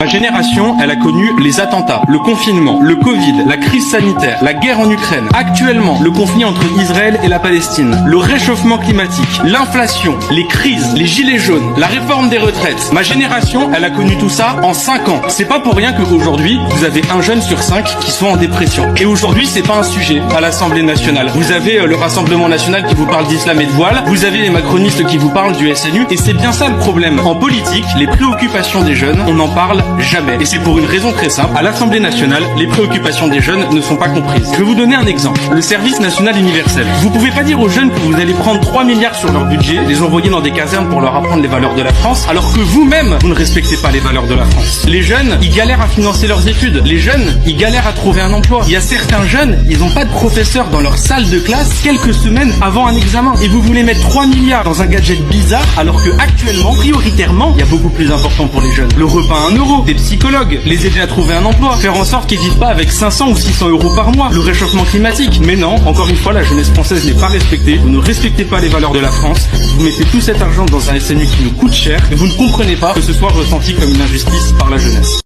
génération, elle a connu les attentats, le confinement, le Covid, la crise sanitaire, la guerre en Ukraine. Actuellement, le conflit entre Israël et la Palestine, le réchauffement climatique, l'inflation, les crises, les gilets jaunes, la réforme des retraites. Ma génération, elle a connu tout ça en 5 ans. C'est pas pour rien qu'aujourd'hui, vous avez un jeune sur 5 qui sont en dépression. Et aujourd'hui, c'est pas un sujet à l'Assemblée nationale. Vous avez le Rassemblement national qui vous parle d'islam et de voile, vous avez les macronistes qui vous parlent du SNU, et c'est bien ça le problème. En politique, les préoccupations des jeunes, on n'en parle jamais. Et c'est pour une raison très simple. À l'Assemblée nationale, les préoccupations des jeunes ne sont pas comprises. Je vais vous donner un exemple. Le service national universel. Vous pouvez pas dire aux jeunes que vous allez prendre 3 milliards sur leur budget, les envoyer dans des casernes pour leur apprendre les valeurs de la France, alors que vous-même, vous ne respectez pas les valeurs de la France. Les jeunes, ils galèrent à financer leurs études. Les jeunes, ils galèrent à trouver un emploi. Il y a certains jeunes, ils n'ont pas de professeur dans leur salle de classe quelques semaines avant un examen. Et vous voulez mettre 3 milliards dans un gadget bizarre, alors que actuellement, prioritairement, il y a beaucoup plus important pour les jeunes. Le repas à 1 euro, des psychologues, les aider à trouver un emploi, faire en sorte qu'ils vivent pas avec 500 ou 600 euros par mois, le réchauffement climatique. Mais non, encore une fois, la jeunesse française n'est pas respectée. Vous ne respectez pas les valeurs de la France. Vous mettez tout cet argent dans un SNU qui nous coûte cher et vous ne comprenez pas que ce soit ressenti comme une injustice par la jeunesse.